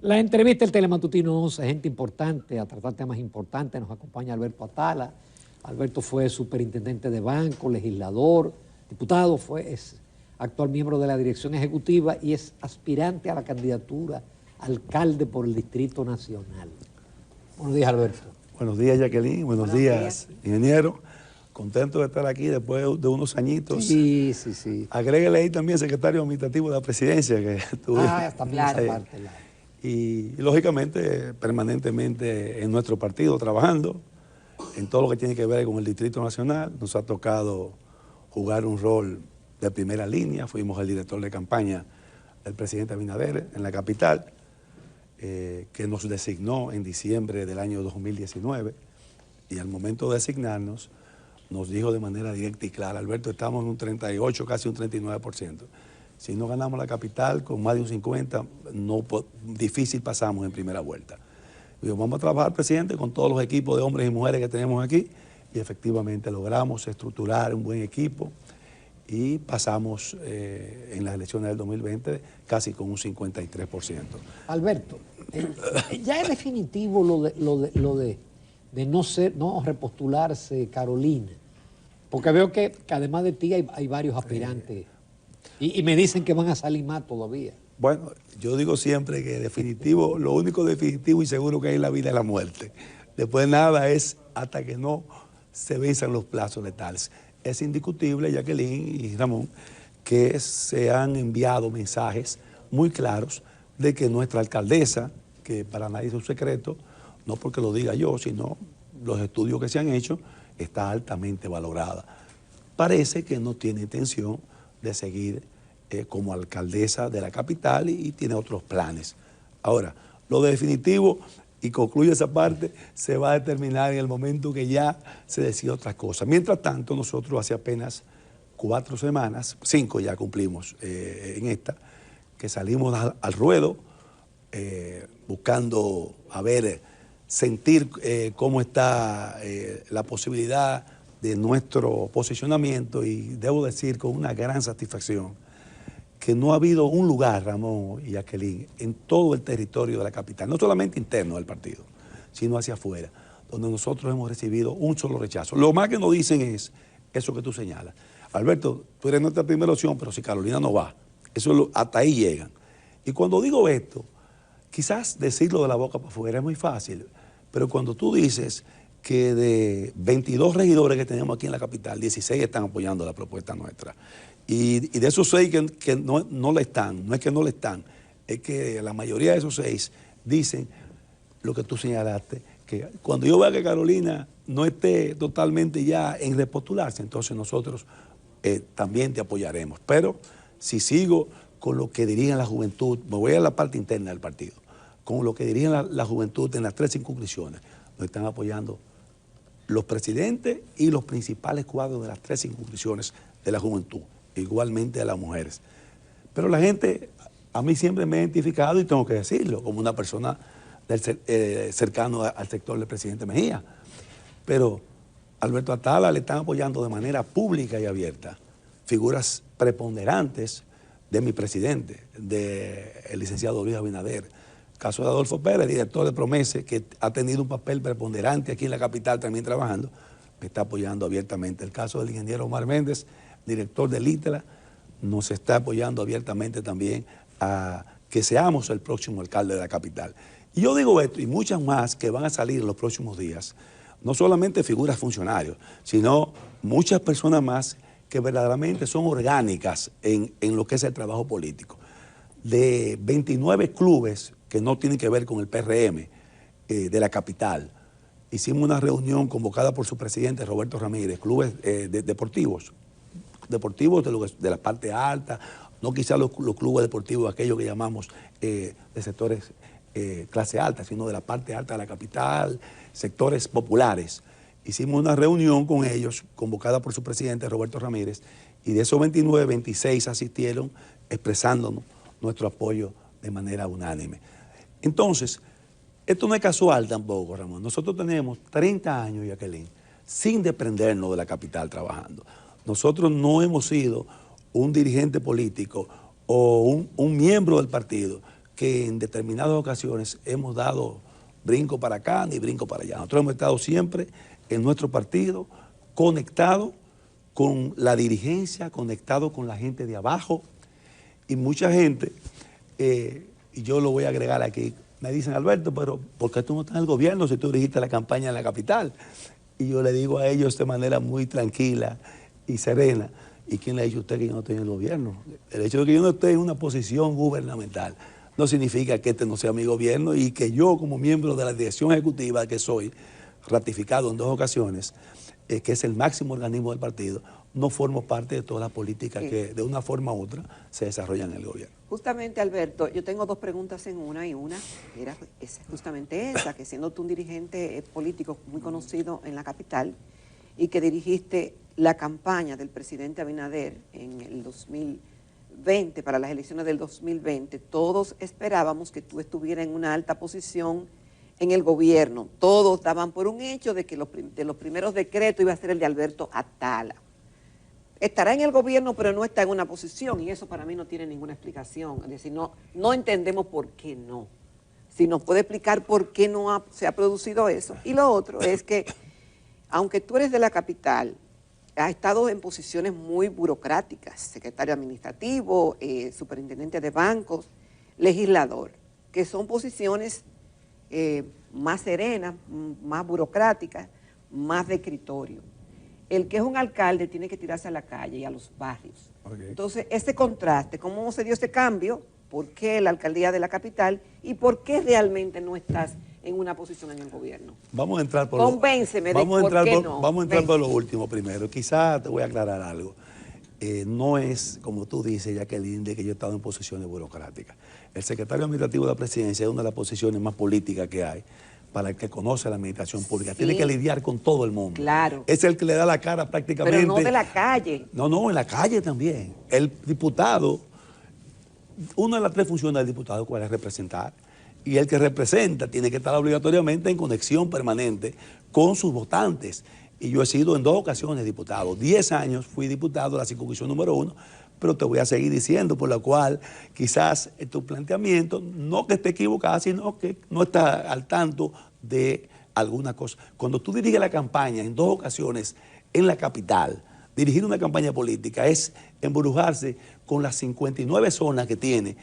La entrevista del Telematutino 11, gente importante, a tratar temas importantes. Nos acompaña Alberto Atala. Alberto fue superintendente de banco, legislador, diputado, es actual miembro de la dirección ejecutiva y es aspirante a la candidatura a alcalde por el Distrito Nacional. Buenos días, Alberto. Buenos días, Jacqueline. Buenos días, ingeniero. Contento de estar aquí después de unos añitos. Sí, sí, sí. Agréguele ahí también secretario administrativo de la presidencia que tuvimos. También esa parte. Y lógicamente, permanentemente en nuestro partido trabajando en todo lo que tiene que ver con el Distrito Nacional. Nos ha tocado jugar un rol de primera línea. Fuimos el director de campaña del presidente Abinader en la capital, que nos designó en diciembre del año 2019. Y al momento de designarnos, nos dijo de manera directa y clara: Alberto, estamos en un 38, casi un 39%. Si no ganamos la capital con más de un 50%, difícil pasamos en primera vuelta. Y vamos a trabajar, presidente, con todos los equipos de hombres y mujeres que tenemos aquí, y efectivamente logramos estructurar un buen equipo y pasamos en las elecciones del 2020 casi con un 53%. Alberto, ya es definitivo lo de no repostularse Carolina, porque veo que además de ti hay varios aspirantes y me dicen que van a salir más todavía. Bueno, yo digo siempre que definitivo, lo único definitivo y seguro que hay en la vida es la muerte. Después nada es hasta que no se venzan los plazos letales. Es indiscutible, Jacqueline y Ramón, que se han enviado mensajes muy claros de que nuestra alcaldesa, que para nadie es un secreto, no porque lo diga yo, sino los estudios que se han hecho, está altamente valorada. Parece que no tiene intención de seguir como alcaldesa de la capital y tiene otros planes. Ahora, lo definitivo, y concluye esa parte, se va a determinar en el momento que ya se decida otras cosas. Mientras tanto, nosotros hace apenas 4 semanas, 5 ya cumplimos en esta, que salimos al ruedo buscando, sentir cómo está la posibilidad de nuestro posicionamiento, y debo decir con una gran satisfacción que no ha habido un lugar, Ramón y Jacqueline, en todo el territorio de la capital, no solamente interno del partido, sino hacia afuera, donde nosotros hemos recibido un solo rechazo. Lo más que nos dicen es eso que tú señalas: Alberto, tú eres nuestra primera opción, pero si Carolina no va, hasta ahí llegan. Y cuando digo esto, quizás decirlo de la boca para afuera es muy fácil, pero cuando tú dices que de 22 regidores que tenemos aquí en la capital, 16 están apoyando la propuesta nuestra, y de esos 6 que no le están, no es que no le están, es que la mayoría de esos 6 dicen lo que tú señalaste, que cuando yo vea que Carolina no esté totalmente ya en repostularse, entonces nosotros también te apoyaremos. Pero si sigo con lo que dirían la juventud, me voy a la parte interna del partido, con lo que dirían la juventud en las 3 circunscripciones, nos están apoyando los presidentes y los principales cuadros de las 3 circunscripciones de la juventud, igualmente a las mujeres. Pero la gente, a mí siempre me ha identificado, y tengo que decirlo, como una persona cercano al sector del presidente Mejía. Pero a Alberto Atala le están apoyando de manera pública y abierta figuras preponderantes de mi presidente, del licenciado Luis Abinader. Caso de Adolfo Pérez, director de Promese, que ha tenido un papel preponderante aquí en la capital también trabajando, me está apoyando abiertamente. El caso del ingeniero Omar Méndez, director del ITLA, nos está apoyando abiertamente también a que seamos el próximo alcalde de la capital. Y yo digo esto y muchas más que van a salir en los próximos días, no solamente figuras funcionarios, sino muchas personas más que verdaderamente son orgánicas en lo que es el trabajo político. De 29 clubes que no tienen que ver con el PRM de la capital, hicimos una reunión convocada por su presidente Roberto Ramírez, clubes deportivos de la parte alta, no quizás los clubes deportivos, aquellos que llamamos de sectores clase alta, sino de la parte alta de la capital, sectores populares. Hicimos una reunión con ellos, convocada por su presidente Roberto Ramírez, y de esos 29, 26 asistieron expresándonos nuestro apoyo de manera unánime. Entonces, esto no es casual tampoco, Ramón. Nosotros tenemos 30 años, Jacqueline, sin desprendernos de la capital trabajando. Nosotros no hemos sido un dirigente político o un miembro del partido que en determinadas ocasiones hemos dado brinco para acá ni brinco para allá. Nosotros hemos estado siempre en nuestro partido conectados con la dirigencia, conectados con la gente de abajo, y mucha gente, y yo lo voy a agregar aquí, me dicen, Alberto, pero ¿por qué tú no estás en el gobierno si tú dirigiste la campaña en la capital? Y yo le digo a ellos de manera muy tranquila y serena, ¿y quién le ha dicho a usted que yo no estoy en el gobierno? El hecho de que yo no esté en una posición gubernamental no significa que este no sea mi gobierno y que yo, como miembro de la dirección ejecutiva que soy, ratificado en 2 ocasiones, que es el máximo organismo del partido, no formo parte de todas las políticas que de una forma u otra se desarrollan en el gobierno. Justamente, Alberto, yo tengo 2 preguntas en una, y una es justamente esa, que siendo tú un dirigente político muy conocido en la capital y que dirigiste la campaña del presidente Abinader en el 2020, para las elecciones del 2020, todos esperábamos que tú estuvieras en una alta posición en el gobierno. Todos daban por un hecho de que de los primeros decretos iba a ser el de Alberto Atala. Estará en el gobierno, pero no está en una posición, y eso para mí no tiene ninguna explicación. Es decir, no entendemos por qué no. Si nos puede explicar por qué no se ha producido eso. Y lo otro es que, aunque tú eres de la capital, has estado en posiciones muy burocráticas, secretario administrativo, superintendente de bancos, legislador, que son posiciones más serenas, más burocráticas, más de escritorio. El que es un alcalde tiene que tirarse a la calle y a los barrios. Okay. Entonces, ese contraste, ¿cómo se dio ese cambio? ¿Por qué la alcaldía de la capital? ¿Y por qué realmente no estás en una posición en el gobierno? Vamos a entrar por Convénceme de por qué no. Vamos a entrar por lo último primero. Quizás te voy a aclarar algo. No es, como tú dices, Jacqueline, de que yo he estado en posiciones burocráticas. El secretario administrativo de la presidencia es una de las posiciones más políticas que hay para el que conoce la administración pública. Sí. Tiene que lidiar con todo el mundo. Claro. Es el que le da la cara prácticamente. Pero no de la calle. No, en la calle también. El diputado, una de las 3 funciones del diputado, ¿cuál es? Representar. Y el que representa tiene que estar obligatoriamente en conexión permanente con sus votantes. Y yo he sido en 2 ocasiones diputado. 10 años fui diputado de la circunscripción número 1, pero te voy a seguir diciendo, por la cual quizás tu planteamiento, no que esté equivocado, sino que no está al tanto de alguna cosa. Cuando tú diriges la campaña en 2 ocasiones en la capital, dirigir una campaña política es embrujarse con las 59 zonas que tiene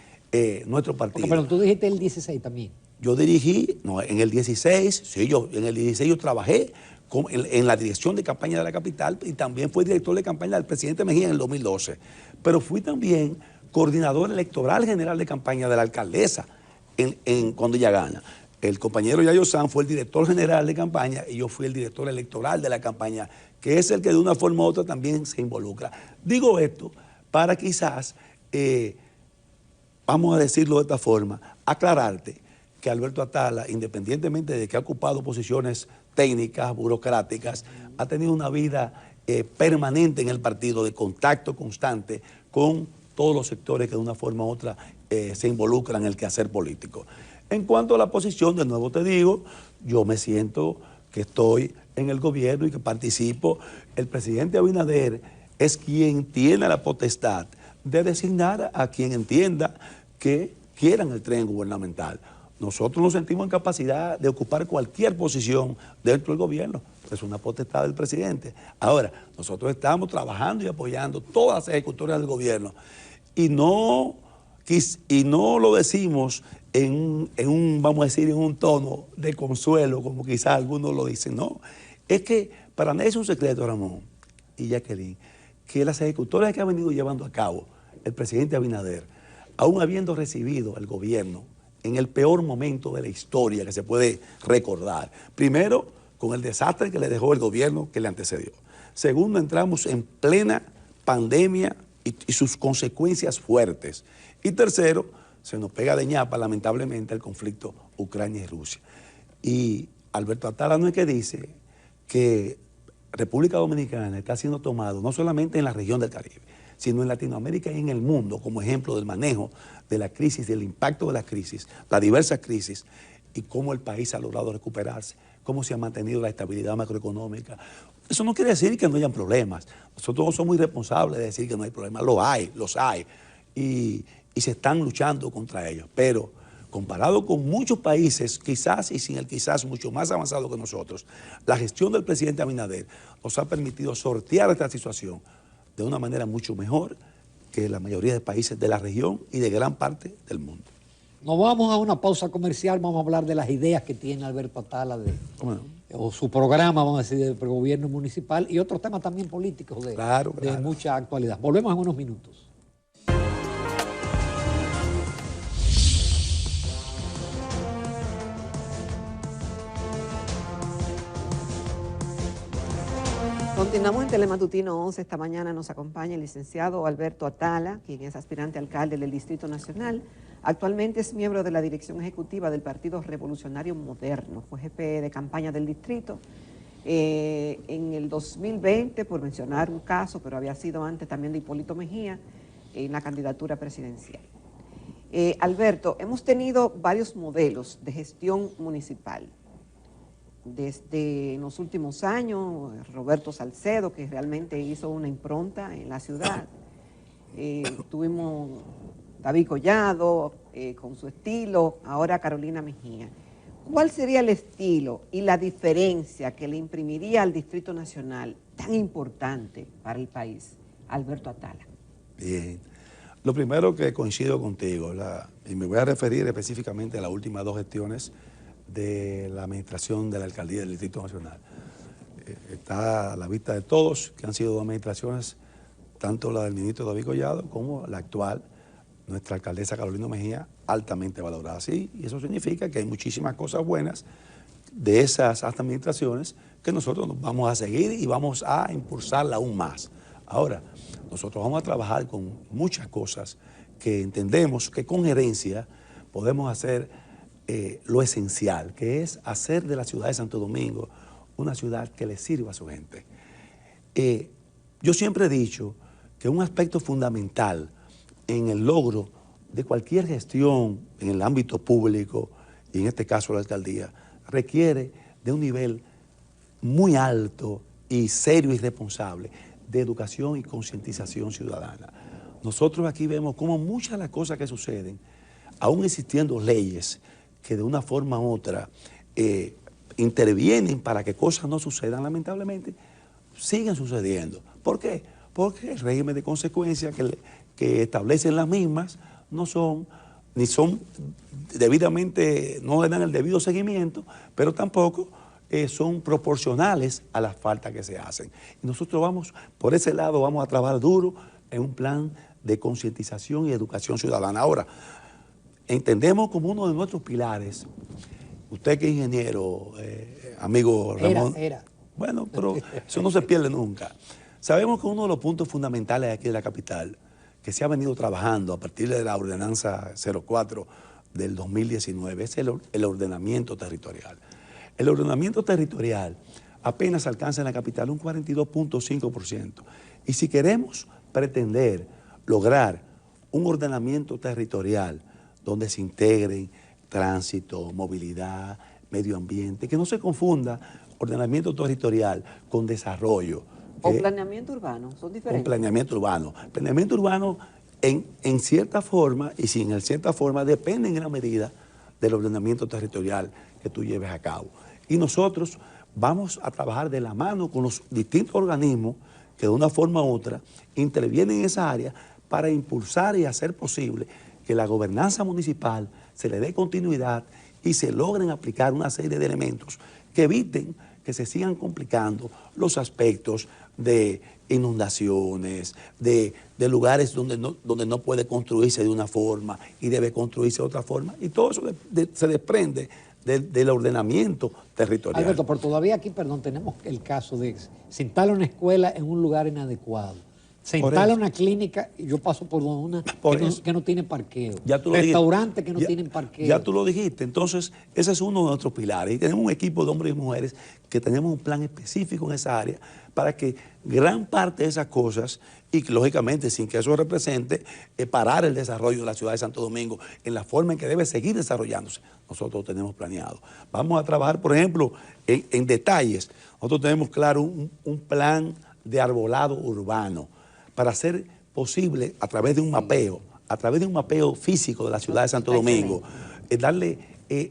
nuestro partido. Pero tú dijiste el 16 también. Yo dirigí, no, en el 16, sí, en el 16 yo trabajé en la dirección de campaña de la capital y también fui director de campaña del presidente Mejía en el 2012. Pero fui también coordinador electoral general de campaña de la alcaldesa cuando ella gana. El compañero Yayo San fue el director general de campaña y yo fui el director electoral de la campaña, que es el que de una forma u otra también se involucra. Digo esto para quizás, vamos a decirlo de esta forma, aclararte que Alberto Atala, independientemente de que ha ocupado posiciones técnicas, burocráticas, ha tenido una vida permanente en el partido, de contacto constante con todos los sectores que de una forma u otra se involucran en el quehacer político. En cuanto a la posición, de nuevo te digo, yo me siento que estoy en el gobierno y que participo. El presidente Abinader es quien tiene la potestad de designar a quien entienda que quieran el tren gubernamental. Nosotros nos sentimos en capacidad de ocupar cualquier posición dentro del gobierno. Es una potestad del presidente. Ahora, nosotros estamos trabajando y apoyando todas las ejecutorias del gobierno. Y no lo decimos en un tono de consuelo, como quizás algunos lo dicen. No, es que para nadie es un secreto, Ramón y Jacqueline, que las ejecutorias que ha venido llevando a cabo el presidente Abinader, aún habiendo recibido el gobierno en el peor momento de la historia que se puede recordar. Primero, con el desastre que le dejó el gobierno que le antecedió. Segundo, entramos en plena pandemia y sus consecuencias fuertes. Y tercero, se nos pega de ñapa, lamentablemente, el conflicto Ucrania y Rusia. Y Alberto Atala no es que dice que República Dominicana está siendo tomado no solamente en la región del Caribe, sino en Latinoamérica y en el mundo como ejemplo del manejo de la crisis, del impacto de la crisis, las diversas crisis y cómo el país ha logrado recuperarse, cómo se ha mantenido la estabilidad macroeconómica. Eso no quiere decir que no hayan problemas. Nosotros no somos muy responsables de decir que no hay problemas. Los hay, y se están luchando contra ellos. Pero comparado con muchos países, quizás y sin el quizás mucho más avanzado que nosotros, la gestión del presidente Abinader nos ha permitido sortear esta situación de una manera mucho mejor que la mayoría de países de la región y de gran parte del mundo. Nos vamos a una pausa comercial, vamos a hablar de las ideas que tiene Alberto Atala o su programa, vamos a decir, del gobierno municipal y otros temas también políticos de mucha actualidad. Volvemos en unos minutos. Continuamos en Telematutino 11. Esta mañana nos acompaña el licenciado Alberto Atala, quien es aspirante a alcalde del Distrito Nacional. Actualmente es miembro de la dirección ejecutiva del Partido Revolucionario Moderno. Fue jefe de campaña del distrito en el 2020, por mencionar un caso, pero había sido antes también de Hipólito Mejía, en la candidatura presidencial. Alberto, hemos tenido varios modelos de gestión municipal. Desde los últimos años, Roberto Salcedo, que realmente hizo una impronta en la ciudad. Tuvimos David Collado, con su estilo, ahora Carolina Mejía. ¿Cuál sería el estilo y la diferencia que le imprimiría al Distrito Nacional tan importante para el país, Alberto Atala? Bien. Lo primero que coincido contigo, y me voy a referir específicamente a las últimas dos gestiones de la administración de la alcaldía del Distrito Nacional. Está a la vista de todos que han sido dos administraciones, tanto la del ministro David Collado como la actual, nuestra alcaldesa Carolina Mejía, altamente valorada. Sí, y eso significa que hay muchísimas cosas buenas de esas administraciones que nosotros vamos a seguir y vamos a impulsarla aún más. Ahora, nosotros vamos a trabajar con muchas cosas que entendemos que con gerencia podemos hacer lo esencial, que es hacer de la ciudad de Santo Domingo una ciudad que le sirva a su gente. Yo siempre he dicho que un aspecto fundamental en el logro de cualquier gestión en el ámbito público, y en este caso la alcaldía, requiere de un nivel muy alto y serio y responsable de educación y concientización ciudadana. Nosotros aquí vemos cómo muchas de las cosas que suceden, aún existiendo leyes que de una forma u otra intervienen para que cosas no sucedan, lamentablemente, siguen sucediendo. ¿Por qué? Porque el régimen de consecuencia que establecen las mismas no son, ni son debidamente, no le dan el debido seguimiento, pero tampoco son proporcionales a las faltas que se hacen. Y nosotros vamos, por ese lado, vamos a trabajar duro en un plan de concientización y educación ciudadana. Ahora, entendemos como uno de nuestros pilares, usted que es ingeniero, amigo Ramón. Era. Bueno, pero eso no se pierde nunca. Sabemos que uno de los puntos fundamentales aquí de la capital, que se ha venido trabajando a partir de la ordenanza 04 del 2019, es el ordenamiento territorial. El ordenamiento territorial apenas alcanza en la capital un 42.5%. Y si queremos pretender lograr un ordenamiento territorial donde se integren tránsito, movilidad, medio ambiente, que no se confunda ordenamiento territorial con desarrollo. O planeamiento urbano, son diferentes. Un planeamiento urbano. Planeamiento urbano en cierta forma y sin cierta forma depende en gran medida del ordenamiento territorial que tú lleves a cabo. Y nosotros vamos a trabajar de la mano con los distintos organismos que de una forma u otra intervienen en esa área para impulsar y hacer posible que la gobernanza municipal se le dé continuidad y se logren aplicar una serie de elementos que eviten que se sigan complicando los aspectos de inundaciones, de lugares donde no puede construirse de una forma y debe construirse de otra forma. Y todo eso se desprende del ordenamiento territorial. Alberto, pero todavía aquí, perdón, tenemos el caso de se instala una escuela en un lugar inadecuado. Se instala una clínica, y yo paso por una que no tiene parqueo. Restaurantes que no tienen parqueo. Ya tú lo dijiste. Entonces, ese es uno de nuestros pilares. Y tenemos un equipo de hombres y mujeres que tenemos un plan específico en esa área para que gran parte de esas cosas, y lógicamente sin que eso represente parar el desarrollo de la ciudad de Santo Domingo en la forma en que debe seguir desarrollándose, nosotros lo tenemos planeado. Vamos a trabajar, por ejemplo, en detalles. Nosotros tenemos claro un plan de arbolado urbano para hacer posible a través de un mapeo físico de la ciudad de Santo Domingo, darle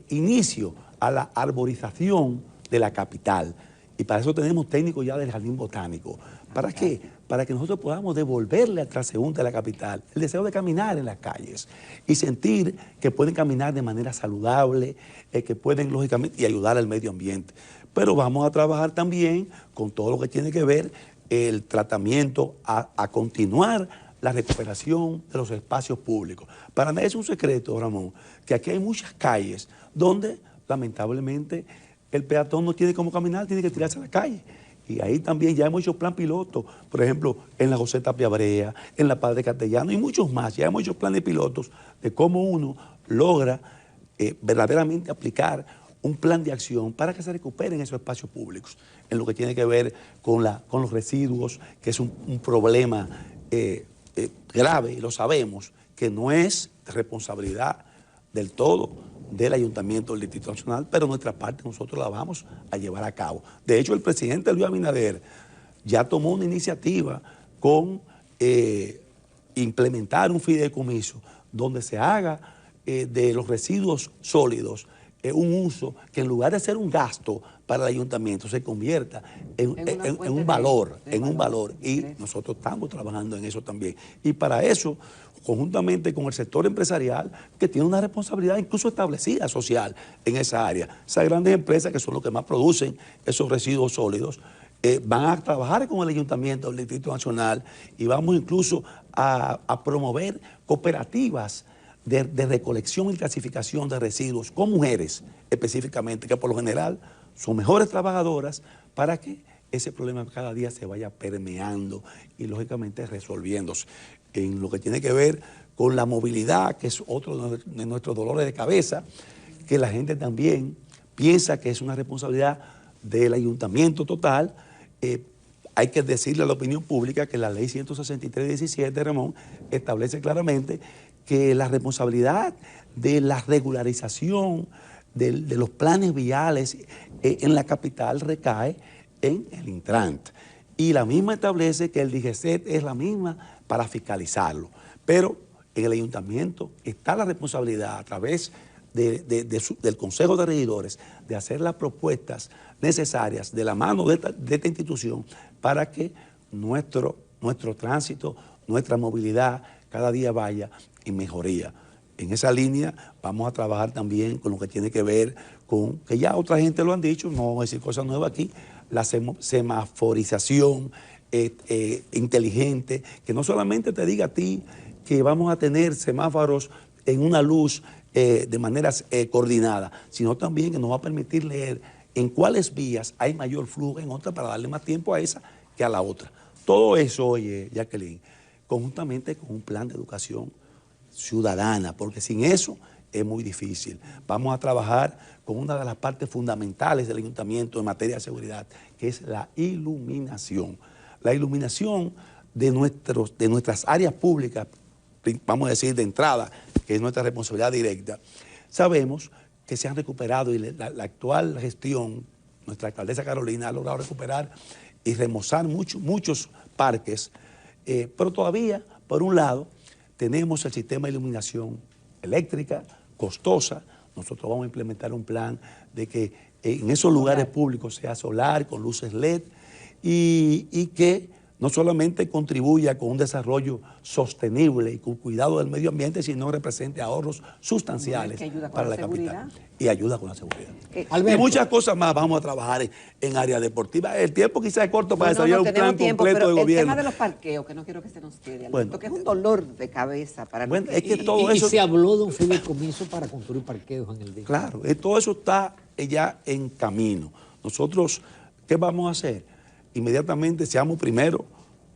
inicio a la arborización de la capital. Y para eso tenemos técnicos ya del Jardín Botánico. ¿Para qué? Para que nosotros podamos devolverle al transeúnte de la capital el deseo de caminar en las calles y sentir que pueden caminar de manera saludable, que pueden, lógicamente, y ayudar al medio ambiente. Pero vamos a trabajar también con todo lo que tiene que ver el tratamiento, a continuar la recuperación de los espacios públicos. Para nadie es un secreto, Ramón, que aquí hay muchas calles donde, lamentablemente, el peatón no tiene cómo caminar, tiene que tirarse a la calle. Y ahí también ya hemos hecho plan piloto, por ejemplo, en la José Tapia Brea, en la Padre Castellano y muchos más. Ya hemos hecho planes pilotos de cómo uno logra verdaderamente aplicar un plan de acción para que se recuperen esos espacios públicos, en lo que tiene que ver con los residuos, que es un problema grave, y lo sabemos, que no es responsabilidad del todo del Ayuntamiento del Distrito Nacional, pero nuestra parte nosotros la vamos a llevar a cabo. De hecho, el presidente Luis Abinader ya tomó una iniciativa con implementar un fideicomiso donde se haga de los residuos sólidos un uso que en lugar de ser un gasto para el ayuntamiento se convierta en un valor, y nosotros estamos trabajando en eso también. Y para eso, conjuntamente con el sector empresarial, que tiene una responsabilidad incluso establecida social en esa área. Esas grandes empresas que son los que más producen esos residuos sólidos, van a trabajar con el Ayuntamiento del Distrito Nacional y vamos incluso a promover cooperativas de recolección y clasificación de residuos con mujeres específicamente, que por lo general son mejores trabajadoras, para que ese problema cada día se vaya permeando y lógicamente resolviéndose. En lo que tiene que ver con la movilidad, que es otro de nuestros dolores de cabeza, que la gente también piensa que es una responsabilidad del ayuntamiento total. Hay que decirle a la opinión pública que la ley 163/17, Ramón, establece claramente que la responsabilidad de la regularización de los planes viales en la capital recae en el Intrant. Y la misma establece que el DGCET es la misma para fiscalizarlo. Pero en el ayuntamiento está la responsabilidad a través del Consejo de Regidores de hacer las propuestas necesarias de la mano de esta institución para que nuestro tránsito, nuestra movilidad cada día vaya en mejoría. En esa línea vamos a trabajar también con lo que tiene que ver con, que ya otra gente lo han dicho, no vamos a decir cosas nuevas aquí, la semaforización inteligente, que no solamente te diga a ti que vamos a tener semáforos en una luz de maneras coordinadas, sino también que nos va a permitir leer en cuáles vías hay mayor flujo en otra para darle más tiempo a esa que a la otra. Todo eso, oye, Jacqueline, conjuntamente con un plan de educación ciudadana, porque sin eso es muy difícil. Vamos a trabajar con una de las partes fundamentales del ayuntamiento en materia de seguridad, que es la iluminación. La iluminación de nuestras áreas públicas, vamos a decir de entrada, que es nuestra responsabilidad directa. Sabemos que se han recuperado y la actual gestión, nuestra alcaldesa Carolina ha logrado recuperar y remozar muchos parques, pero todavía, por un lado, tenemos el sistema de iluminación eléctrica, costosa. Nosotros vamos a implementar un plan de que en esos lugares públicos sea solar, con luces LED, y que no solamente contribuya con un desarrollo sostenible y con cuidado del medio ambiente, sino represente ahorros sustanciales para la capital. Y ayuda con la seguridad. Y muchas cosas más vamos a trabajar en área deportiva. El tiempo quizás es corto para desarrollar un plan completo de gobierno. El tema de los parqueos, que no quiero que se nos quede, Alberto, que es un dolor de cabeza para nosotros. Es que todo eso... Y se habló de un fideicomiso para construir parqueos en el día. Claro, todo eso está ya en camino. Nosotros, ¿qué vamos a hacer? Inmediatamente seamos primero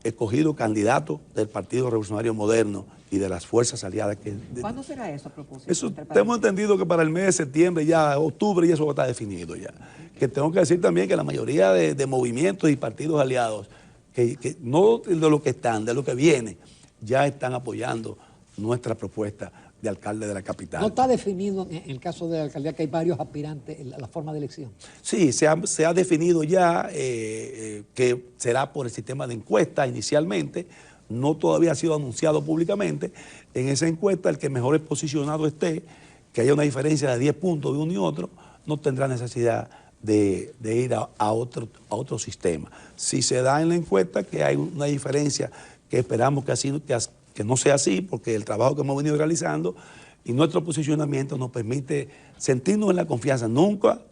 escogidos candidatos del Partido Revolucionario Moderno y de las fuerzas aliadas. ¿Cuándo será eso a propósito? Eso hemos entendido que para el mes de septiembre, ya octubre, y eso va a estar definido ya. Que tengo que decir también que la mayoría de movimientos y partidos aliados, que no de lo que están, de lo que viene, ya están apoyando nuestra propuesta de alcalde de la capital. ¿No está definido en el caso de la alcaldía que hay varios aspirantes en la forma de elección? Sí, se ha definido ya que será por el sistema de encuesta inicialmente. No todavía ha sido anunciado públicamente. En esa encuesta el que mejor posicionado esté, que haya una diferencia de 10 puntos de uno y otro, no tendrá necesidad de ir a otro sistema. Si se da en la encuesta que hay una diferencia que esperamos que no sea así, porque el trabajo que hemos venido realizando y nuestro posicionamiento nos permite sentirnos en la confianza, nunca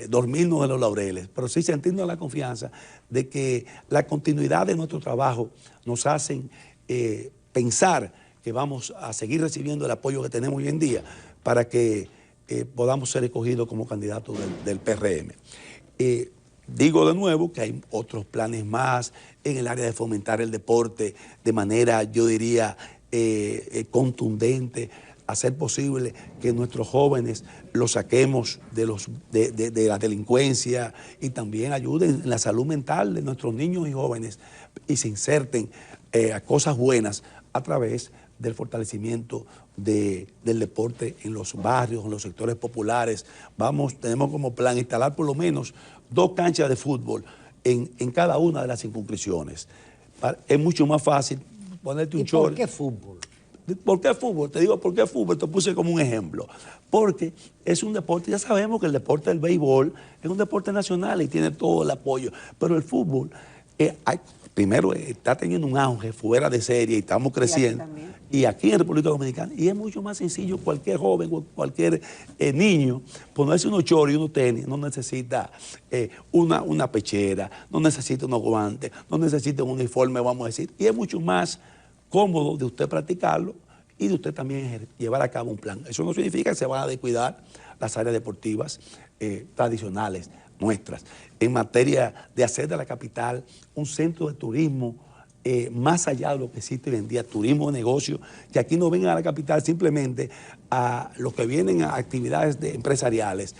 dormirnos en los laureles, pero sí sentirnos en la confianza de que la continuidad de nuestro trabajo nos hacen pensar que vamos a seguir recibiendo el apoyo que tenemos hoy en día para que podamos ser escogidos como candidatos del PRM. Digo de nuevo que hay otros planes más en el área de fomentar el deporte de manera, yo diría, contundente, hacer posible que nuestros jóvenes los saquemos de la delincuencia y también ayuden en la salud mental de nuestros niños y jóvenes y se inserten a cosas buenas a través del fortalecimiento del deporte en los barrios, en los sectores populares. Tenemos como plan instalar por lo menos 2 canchas de fútbol en cada una de las circunscripciones. Es mucho más fácil ponerte un short. ¿Por qué fútbol? ¿Por qué fútbol? Te digo por qué fútbol, te puse como un ejemplo. Porque es un deporte, ya sabemos que el deporte del béisbol es un deporte nacional y tiene todo el apoyo, pero el fútbol, primero está teniendo un auge fuera de serie y estamos creciendo. Y aquí en República Dominicana, y es mucho más sencillo, cualquier joven o cualquier niño, ponerse unos shorts y unos tenis, no necesita una pechera, no necesita unos guantes, no necesita un uniforme, vamos a decir, y es mucho más cómodo de usted practicarlo y de usted también llevar a cabo un plan. Eso no significa que se van a descuidar las áreas deportivas tradicionales nuestras. En materia de hacer de la capital un centro de turismo más allá de lo que existe hoy en día, turismo de negocio, que aquí no vengan a la capital simplemente a los que vienen a actividades empresariales,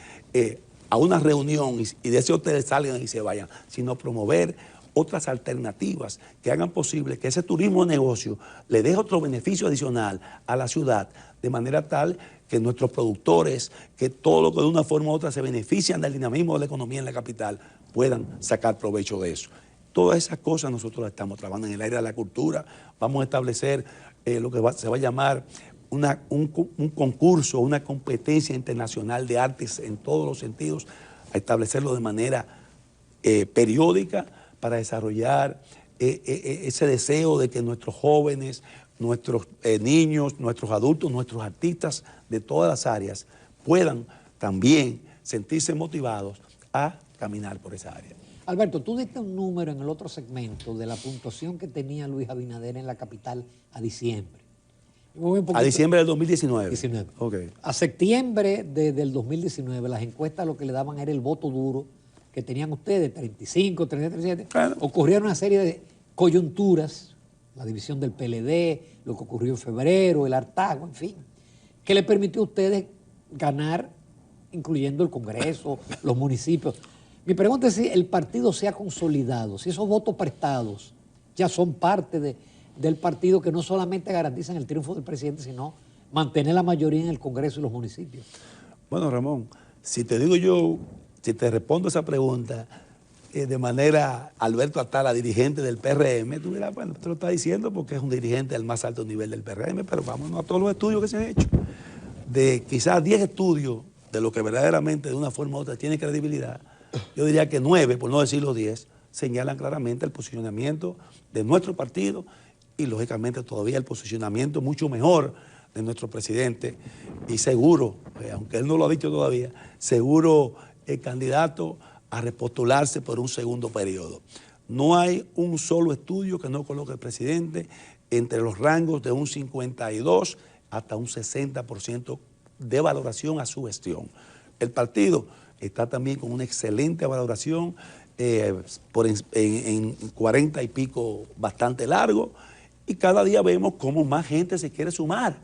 a una reunión y de ese hotel salgan y se vayan, sino promover otras alternativas que hagan posible que ese turismo de negocio le dé otro beneficio adicional a la ciudad, de manera tal que nuestros productores, que todo lo que de una forma u otra se benefician del dinamismo de la economía en la capital, puedan sacar provecho de eso. Todas esas cosas nosotros las estamos trabajando en el área de la cultura. Vamos a establecer lo que se va a llamar un concurso, una competencia internacional de artes en todos los sentidos, a establecerlo de manera periódica para desarrollar ese deseo de que nuestros jóvenes, nuestros niños, nuestros adultos, nuestros artistas de todas las áreas puedan también sentirse motivados a caminar por esa área. Alberto, tú diste un número en el otro segmento de la puntuación que tenía Luis Abinader en la capital a diciembre. A diciembre del 2019. Okay. A septiembre del 2019 las encuestas lo que le daban era el voto duro que tenían ustedes, 35, 37. Claro. Ocurrieron una serie de coyunturas, la división del PLD, lo que ocurrió en febrero, el hartazgo, en fin, que le permitió a ustedes ganar, incluyendo el Congreso, los municipios. Mi pregunta es si el partido se ha consolidado, si esos votos prestados ya son parte del partido que no solamente garantizan el triunfo del presidente, sino mantener la mayoría en el Congreso y los municipios. Bueno, Ramón, si te digo yo, si te respondo esa pregunta de manera Alberto Atala, dirigente del PRM, tú dirás, bueno, te lo está diciendo porque es un dirigente del más alto nivel del PRM, pero vámonos a todos los estudios que se han hecho. De quizás 10 estudios de lo que verdaderamente de una forma u otra tiene credibilidad, yo diría que 9, por no decir los 10, señalan claramente el posicionamiento de nuestro partido y lógicamente todavía el posicionamiento mucho mejor de nuestro presidente y seguro, aunque él no lo ha dicho todavía, seguro el candidato a repostularse por un segundo periodo. No hay un solo estudio que no coloque al presidente entre los rangos de un 52 hasta un 60% de valoración a su gestión. El partido está también con una excelente valoración en 40 y pico bastante largo y cada día vemos cómo más gente se quiere sumar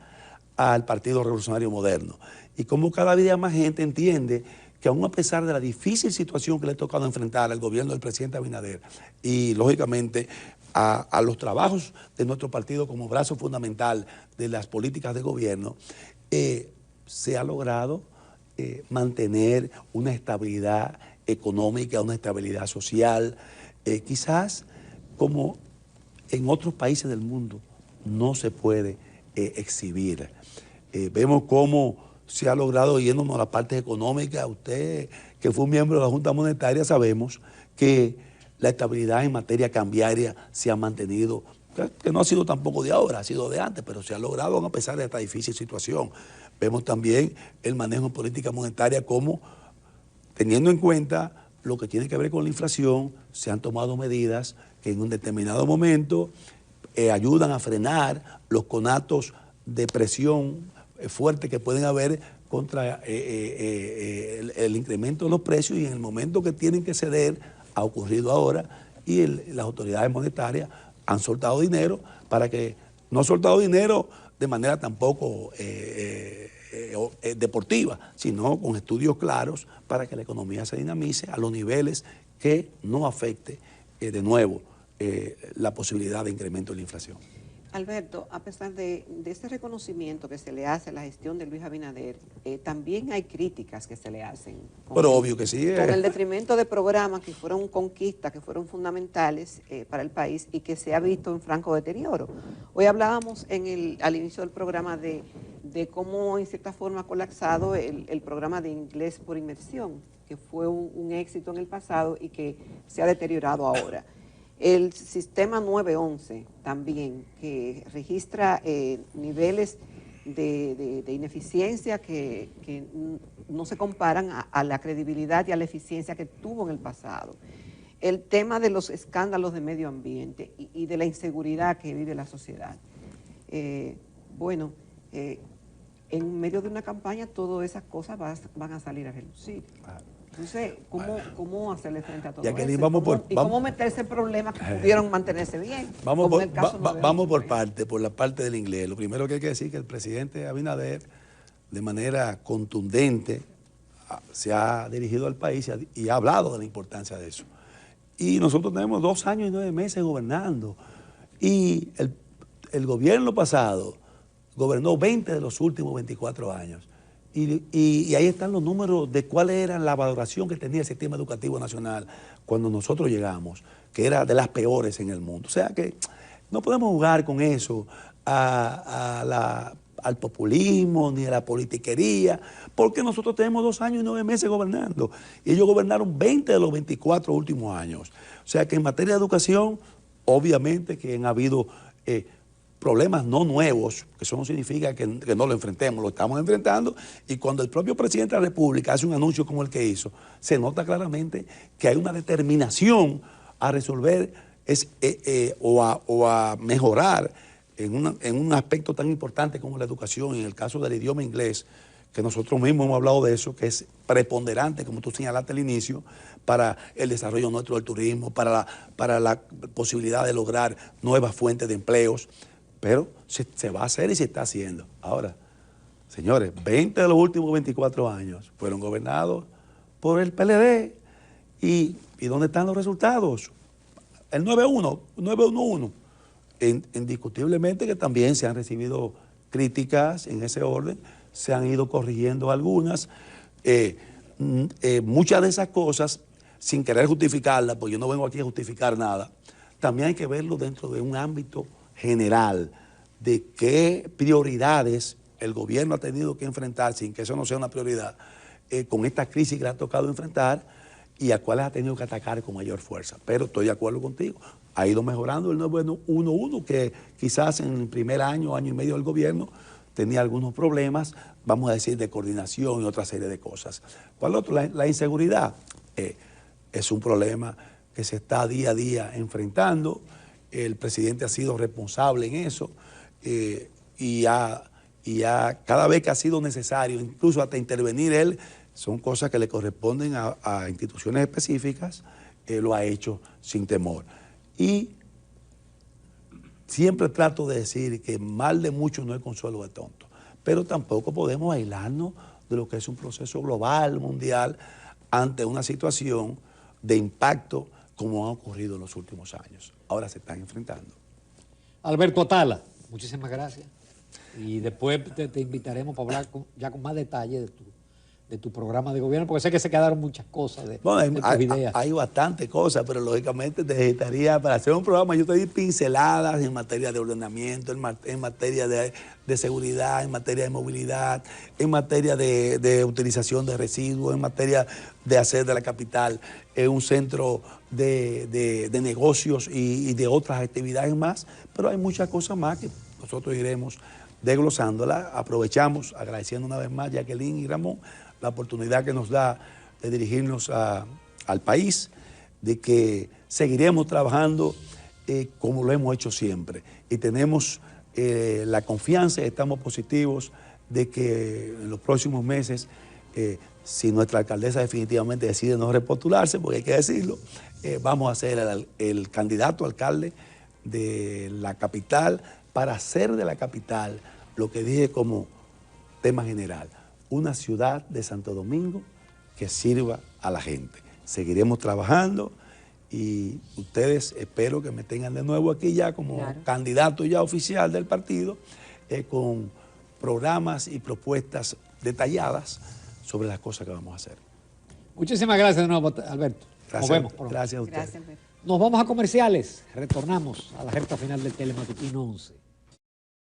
al Partido Revolucionario Moderno y cómo cada día más gente entiende que aún a pesar de la difícil situación que le ha tocado enfrentar al gobierno del presidente Abinader y lógicamente a los trabajos de nuestro partido como brazo fundamental de las políticas de gobierno, se ha logrado mantener una estabilidad económica, una estabilidad social, quizás como en otros países del mundo no se puede exhibir. Vemos cómo se ha logrado yéndonos a la parte económica. Usted, que fue un miembro de la Junta Monetaria, sabemos que la estabilidad en materia cambiaria se ha mantenido, que no ha sido tampoco de ahora, ha sido de antes, pero se ha logrado a pesar de esta difícil situación. Vemos también el manejo en política monetaria como, teniendo en cuenta lo que tiene que ver con la inflación, se han tomado medidas que en un determinado momento ayudan a frenar los conatos de presión fuerte que pueden haber contra el incremento de los precios, y en el momento que tienen que ceder, ha ocurrido ahora, y las autoridades monetarias han soltado dinero para que, no han soltado dinero de manera tampoco deportiva, sino con estudios claros para que la economía se dinamice a los niveles que no afecte de nuevo la posibilidad de incremento de la inflación. Alberto, a pesar de ese reconocimiento que se le hace a la gestión de Luis Abinader, también hay críticas que se le hacen. Pero obvio que sí. Con el detrimento de programas que fueron conquistas, que fueron fundamentales para el país y que se ha visto en franco deterioro. Hoy hablábamos al inicio del programa de cómo en cierta forma ha colapsado el programa de inglés por inmersión, que fue un éxito en el pasado y que se ha deteriorado ahora. El sistema 911 también, que registra niveles de ineficiencia que no se comparan a la credibilidad y a la eficiencia que tuvo en el pasado. El tema de los escándalos de medio ambiente y de la inseguridad que vive la sociedad. En medio de una campaña todas esas cosas van a salir a relucir. Entonces, ¿cómo hacerle frente a todo eso? ¿Cómo meterse en problemas que pudieron mantenerse bien? Vamos por la parte del inglés. Lo primero que hay que decir es que el presidente Abinader, de manera contundente, se ha dirigido al país y ha hablado de la importancia de eso. Y nosotros tenemos 2 años y 9 meses gobernando. Y el gobierno pasado gobernó 20 de los últimos 24 años. Y ahí están los números de cuál era la valoración que tenía el sistema educativo nacional cuando nosotros llegamos, que era de las peores en el mundo. O sea que no podemos jugar con eso, al populismo ni a la politiquería, porque nosotros tenemos 2 años y 9 meses gobernando. Y ellos gobernaron 20 de los 24 últimos años. O sea que en materia de educación, obviamente que han habido problemas no nuevos, que eso no significa que no lo enfrentemos, lo estamos enfrentando, y cuando el propio presidente de la República hace un anuncio como el que hizo, se nota claramente que hay una determinación a resolver o a mejorar en un aspecto tan importante como la educación, en el caso del idioma inglés, que nosotros mismos hemos hablado de eso, que es preponderante, como tú señalaste al inicio, para el desarrollo nuestro del turismo, para la posibilidad de lograr nuevas fuentes de empleos. Pero se va a hacer y se está haciendo. Ahora, señores, 20 de los últimos 24 años fueron gobernados por el PLD. ¿Y dónde están los resultados? El 911. Indiscutiblemente que también se han recibido críticas en ese orden, se han ido corrigiendo algunas. Muchas de esas cosas, sin querer justificarlas, porque yo no vengo aquí a justificar nada, también hay que verlo dentro de un ámbito general de qué prioridades el gobierno ha tenido que enfrentar, sin que eso no sea una prioridad, con esta crisis que le ha tocado enfrentar y a cuáles ha tenido que atacar con mayor fuerza. Pero estoy de acuerdo contigo, ha ido mejorando el 911, que quizás en el primer año y medio del gobierno tenía algunos problemas, vamos a decir, de coordinación y otra serie de cosas. ¿Cuál otro? La inseguridad es un problema que se está día a día enfrentando. El presidente ha sido responsable en eso y cada vez que ha sido necesario, incluso hasta intervenir él, son cosas que le corresponden a instituciones específicas, lo ha hecho sin temor. Y siempre trato de decir que mal de muchos no es consuelo de tontos, pero tampoco podemos aislarnos de lo que es un proceso global, mundial, ante una situación de impacto como ha ocurrido en los últimos años. Ahora se están enfrentando. Alberto Atala, muchísimas gracias. Y después te invitaremos para hablar ya con más detalle de tu programa de gobierno? Porque sé que se quedaron muchas cosas de tus ideas. Hay bastantes cosas, pero lógicamente necesitaría, para hacer un programa, yo te di pinceladas en materia de ordenamiento, en materia de seguridad, en materia de movilidad, en materia de utilización de residuos, en materia de hacer de la capital un centro de negocios y de otras actividades más, pero hay muchas cosas más que nosotros iremos desglosándolas. Aprovechamos, agradeciendo una vez más a Jacqueline y Ramón, la oportunidad que nos da de dirigirnos al país, de que seguiremos trabajando como lo hemos hecho siempre. Y tenemos la confianza y estamos positivos de que en los próximos meses, si nuestra alcaldesa definitivamente decide no repostularse, porque hay que decirlo, vamos a ser el candidato alcalde de la capital para hacer de la capital lo que dije como tema general, una ciudad de Santo Domingo que sirva a la gente. Seguiremos trabajando y ustedes espero que me tengan de nuevo aquí ya como candidato ya oficial del partido, con programas y propuestas detalladas sobre las cosas que vamos a hacer. Muchísimas gracias de nuevo, Alberto. Nos vemos. Gracias a ustedes. Gracias, Alberto. Nos vamos a comerciales. Retornamos a la recta final del Telematutino 11.